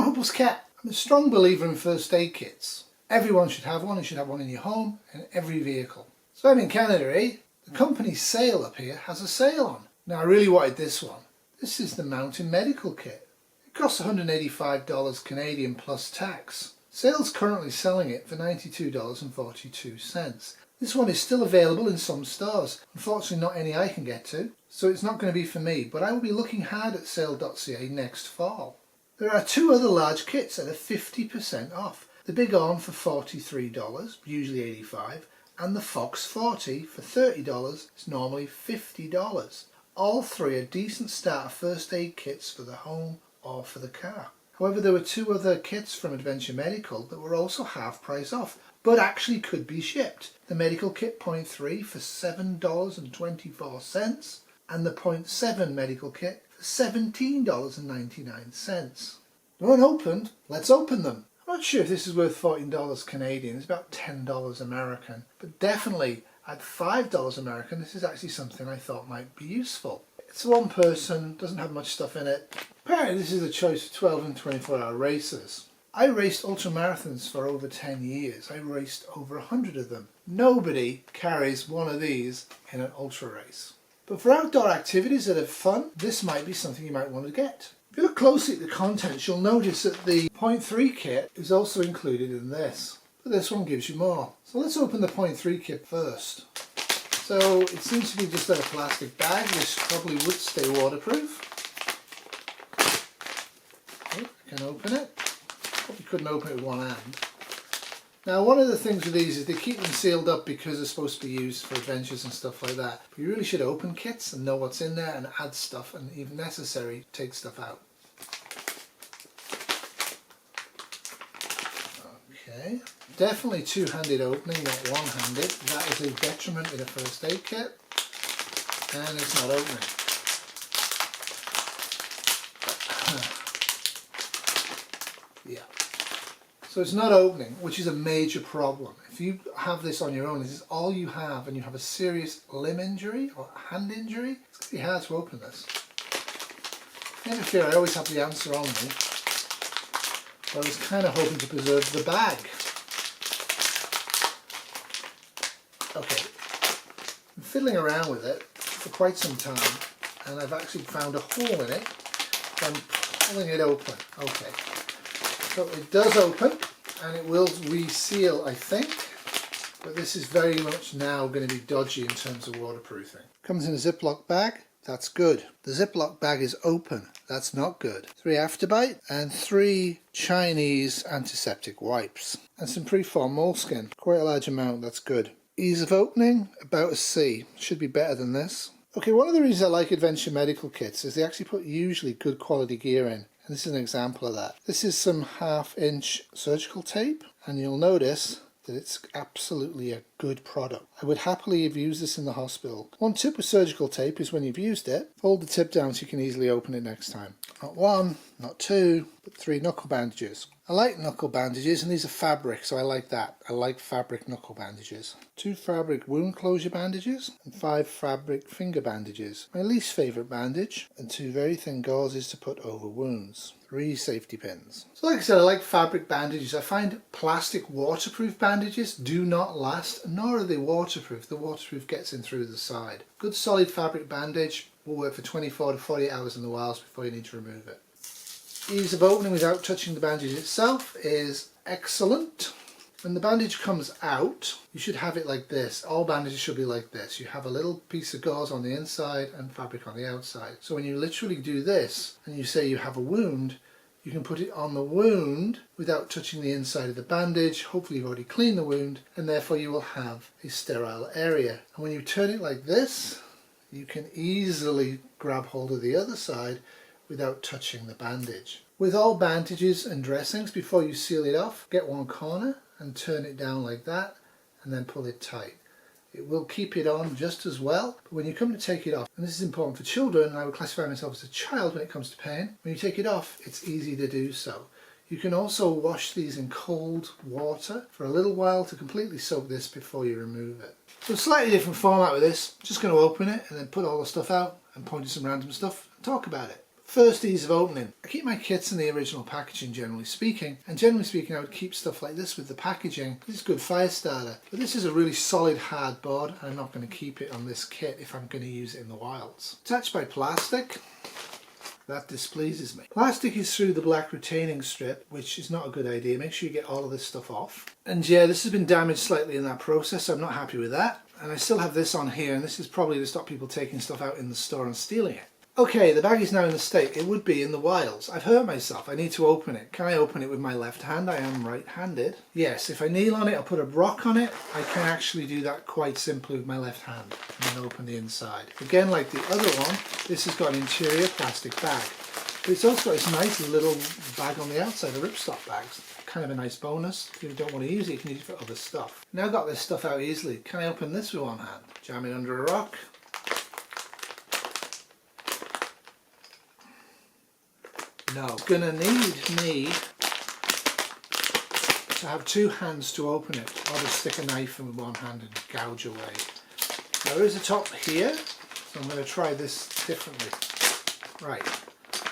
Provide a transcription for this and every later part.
I'm Huples Cat. I'm a strong believer in first aid kits. Everyone should have one. You should have one in your home and every vehicle. So I'm in Canada, eh? The company's sale up here has a sale on. Now I really wanted this one. This is the Mountain Medical Kit. It costs $185 Canadian plus tax. Sale's currently selling it for $92.42. This one is still available in some stores. Unfortunately not any I can get to, so it's not going to be for me, but I will be looking hard at sale.ca next fall. There are two other large kits that are 50% off. The Big Arm for $43, usually $85, and the Fox 40 for $30, it's normally $50. All three are decent starter first aid kits for the home or for the car. However, there were two other kits from Adventure Medical that were also half price off, but actually could be shipped. The Medical Kit .3 for $7.24 and the .7 Medical Kit for $17.99. They're unopened, let's open them. I'm not sure if this is worth $14 Canadian, it's about $10 American, but definitely at $5 American this is actually something I thought might be useful. It's one person, doesn't have much stuff in it. Apparently this is a choice of 12 and 24-hour racers. I raced ultramarathons for over 10 years. I raced over 100 of them. Nobody carries one of these in an ultra race. But for outdoor activities that are fun, this might be something you might want to get. If you look closely at the contents, you'll notice that the .3 kit is also included in this. But this one gives you more. So let's open the .3 kit first. So it seems to be just a plastic bag, which probably would stay waterproof. Oh, I can open it. Probably couldn't open it with one hand. Now one of the things with these is they keep them sealed up because they're supposed to be used for adventures and stuff like that. But you really should open kits and know what's in there and add stuff and if necessary take stuff out. Okay, definitely two-handed opening, not one-handed. That is a detriment in a first aid kit. And it's not opening. Yeah. So it's not opening, which is a major problem. If you have this on your own, this is all you have, and you have a serious limb injury or hand injury, it's going to be hard to open this. Never fear, I always have the answer on me. I was kind of hoping to preserve the bag. Okay, I'm fiddling around with it for quite some time, and I've actually found a hole in it. I'm pulling it open. Okay. So it does open and it will reseal, I think, but this is very much now going to be dodgy in terms of waterproofing. Comes in a Ziploc bag, that's good. The Ziploc bag is open, that's not good. 3 Afterbite and 3 Chinese antiseptic wipes and some preformed moleskin, quite a large amount, that's good. Ease of opening, about a C, should be better than this. Okay, one of the reasons I like Adventure Medical Kits is they actually put usually good quality gear in. And this is an example of that. This is some 1/2-inch surgical tape, and you'll notice that it's absolutely a good product. I would happily have used this in the hospital. One tip with surgical tape is when you've used it, fold the tip down so you can easily open it next time. Not 1, not 2, but 3 knuckle bandages. I like knuckle bandages, and these are fabric, so I like that. I like fabric knuckle bandages. 2 fabric wound closure bandages and 5 fabric finger bandages. My least favourite bandage, and 2 very thin gauzes to put over wounds. 3 safety pins. So like I said, I like fabric bandages. I find plastic waterproof bandages do not last, nor are they waterproof. The waterproof gets in through the side. Good solid fabric bandage will work for 24 to 48 hours in the wilds before you need to remove it. Ease of opening without touching the bandage itself is excellent. When the bandage comes out, you should have it like this. All bandages should be like this. You have a little piece of gauze on the inside and fabric on the outside. So when you literally do this and you say you have a wound, you can put it on the wound without touching the inside of the bandage. Hopefully you've already cleaned the wound, and therefore you will have a sterile area. And when you turn it like this, you can easily grab hold of the other side without touching the bandage. With all bandages and dressings, before you seal it off, get one corner and turn it down like that and then pull it tight. It will keep it on just as well, but when you come to take it off, and this is important for children, and I would classify myself as a child when it comes to pain, when you take it off, it's easy to do so. You can also wash these in cold water for a little while to completely soak this before you remove it. So a slightly different format with this. Just going to open it and then put all the stuff out and point to some random stuff and talk about it. First, ease of opening. I keep my kits in the original packaging generally speaking, and generally speaking I would keep stuff like this with the packaging. This is good fire starter, but this is a really solid hard board and I'm not going to keep it on this kit if I'm going to use it in the wilds. Attached by plastic. That displeases me. Plastic is through the black retaining strip, which is not a good idea. Make sure you get all of this stuff off. And yeah, this has been damaged slightly in that process, so I'm not happy with that. And I still have this on here, and this is probably to stop people taking stuff out in the store and stealing it. Okay, the bag is now in the state it would be in the wilds. I've hurt myself. I need to open it. Can I open it with my left hand? I am right-handed. Yes, if I kneel on it or put a rock on it, I can actually do that quite simply with my left hand and then open the inside. Again, like the other one, this has got an interior plastic bag. But it's also got this nice little bag on the outside, a ripstop bags. Kind of a nice bonus. If you don't want to use it, you can use it for other stuff. Now I've got this stuff out easily. Can I open this with one hand? Jam it under a rock. No, gonna need me to have two hands to open it, or just stick a knife in with one hand and gouge away. Now there is a top here, so I'm going to try this differently. Right,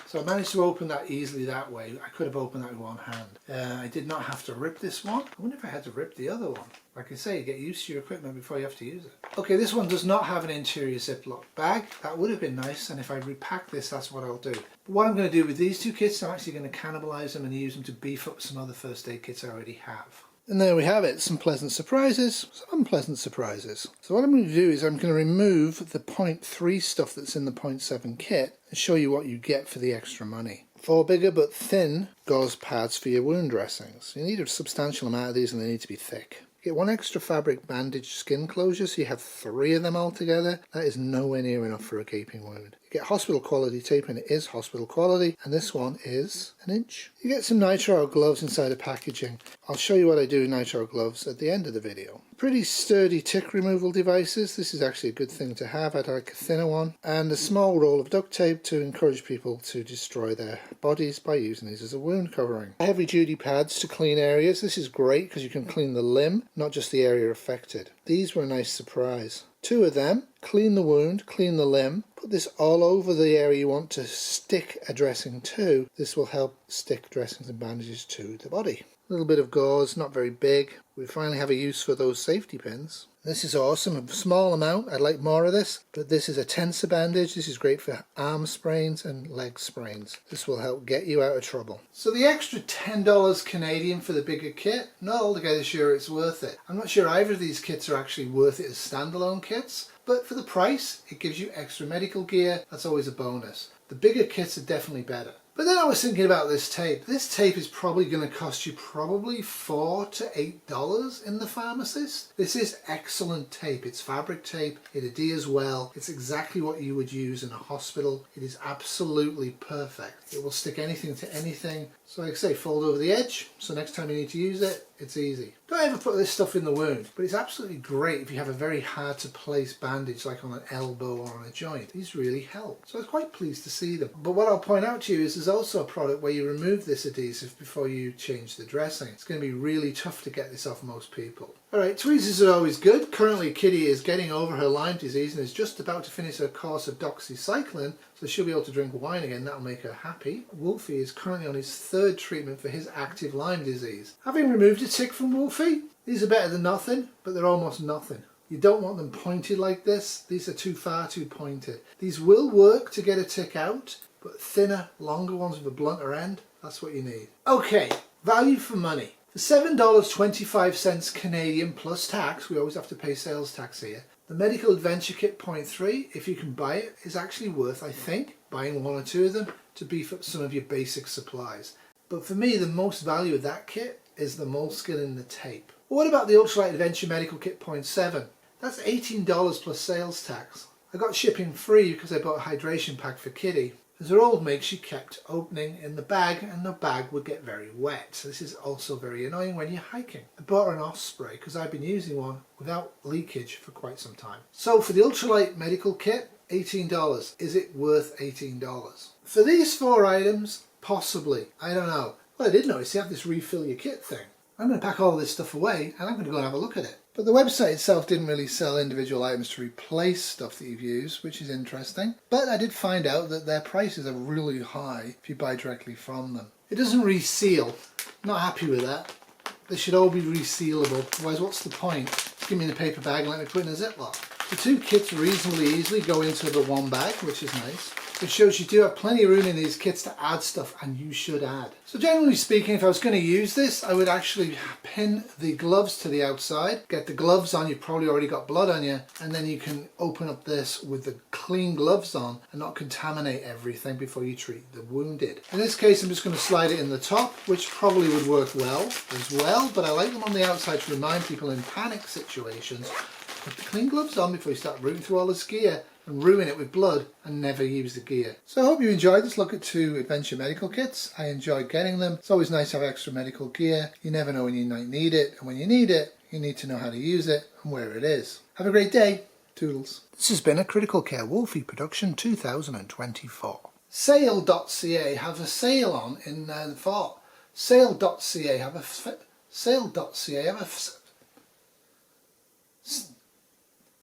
so I managed to open that easily that way. I could have opened that with one hand. I did not have to rip this one. I wonder if I had to rip the other one. Like I say, get used to your equipment before you have to use it. Okay, this one does not have an interior Ziploc bag. That would have been nice, and if I repack this, that's what I'll do. But what I'm going to do with these two kits, I'm actually going to cannibalize them and use them to beef up some other first aid kits I already have. And there we have it, some pleasant surprises, some unpleasant surprises. So what I'm going to do is I'm going to remove the 0.3 stuff that's in the 0.7 kit and show you what you get for the extra money. 4 bigger but thin gauze pads for your wound dressings. You need a substantial amount of these and they need to be thick. Get 1 extra fabric bandage skin closure, so you have 3 of them all together. That is nowhere near enough for a gaping wound. You get hospital quality tape, and it is hospital quality, and this one is 1 inch. You get some nitrile gloves inside the packaging. I'll show you what I do with nitrile gloves at the end of the video. Pretty sturdy tick removal devices. This is actually a good thing to have. I'd like a thinner one. And a small roll of duct tape to encourage people to destroy their bodies by using these as a wound covering. Heavy duty pads to clean areas. This is great because you can clean the limb, not just the area affected. These were a nice surprise. 2 of them. Clean the wound, clean the limb. Put this all over the area you want to stick a dressing to. This will help stick dressings and bandages to the body. A little bit of gauze, not very big. We finally have a use for those safety pins. This is awesome, a small amount. I'd like more of this, but this is a tensor bandage. This is great for arm sprains and leg sprains. This will help get you out of trouble. So the extra $10 Canadian for the bigger kit, not altogether sure it's worth it. I'm not sure either of these kits are actually worth it as standalone kits, but for the price, it gives you extra medical gear. That's always a bonus. The bigger kits are definitely better. But then I was thinking about this tape. This tape is probably going to cost you probably $4 to $8 in the pharmacist. This is excellent tape. It's fabric tape. It adheres well. It's exactly what you would use in a hospital. It is absolutely perfect. It will stick anything to anything. So like I say, fold over the edge. So next time you need to use it, it's easy. Don't ever put this stuff in the wound, but it's absolutely great if you have a very hard to place bandage like on an elbow or on a joint. These really help. So I was quite pleased to see them. But what I'll point out to you is there's also a product where you remove this adhesive before you change the dressing. It's going to be really tough to get this off most people. Alright, tweezers are always good. Currently Kitty is getting over her Lyme disease and is just about to finish her course of doxycycline, so she'll be able to drink wine again. That'll make her happy. Wolfie is currently on his 3rd treatment for his active Lyme disease. Having removed a tick from Wolfie, these are better than nothing, but they're almost nothing. You don't want them pointed like this. These are far too pointed. These will work to get a tick out, but thinner, longer ones with a blunter end, that's what you need. Okay, value for money. For $7.25 Canadian plus tax, we always have to pay sales tax here, the Medical Adventure Kit 0.3, if you can buy it, is actually worth, I think, buying 1 or 2 of them to beef up some of your basic supplies. But for me, the most value of that kit is the moleskin and the tape. But what about the Ultralight Adventure Medical Kit 0.7? That's $18 plus sales tax. I got shipping free because I bought a hydration pack for Kitty. As her old make, she kept opening in the bag and the bag would get very wet. So this is also very annoying when you're hiking. I bought her an Osprey because I've been using one without leakage for quite some time. So for the Ultralight Medical Kit, $18. Is it worth $18? For these 4 items, possibly. I don't know. Well, I did notice you have this refill your kit thing. I'm going to pack all this stuff away and I'm going to go and have a look at it. But the website itself didn't really sell individual items to replace stuff that you've used, which is interesting. But I did find out that their prices are really high if you buy directly from them. It doesn't reseal. Not happy with that. They should all be resealable, otherwise what's the point? Just give me the paper bag and let me put it in a Ziploc. The two kits reasonably easily go into the one bag, which is nice. It shows you do have plenty of room in these kits to add stuff, and you should add. So generally speaking, if I was going to use this, I would actually pin the gloves to the outside. Get the gloves on, you've probably already got blood on you, and then you can open up this with the clean gloves on and not contaminate everything before you treat the wounded. In this case, I'm just going to slide it in the top, which probably would work well as well, but I like them on the outside to remind people in panic situations, put the clean gloves on before you start rooting through all this gear and ruin it with blood and never use the gear. So I hope you enjoyed this look at 2 adventure medical kits. I enjoyed getting them. It's always nice to have extra medical gear. You never know when you might need it, and when you need it, you need to know how to use it and where it is. Have a great day. Toodles. This has been a Critical Care Wolfie production 2024. Sale.ca have a sale on in the fort. Sale.ca have a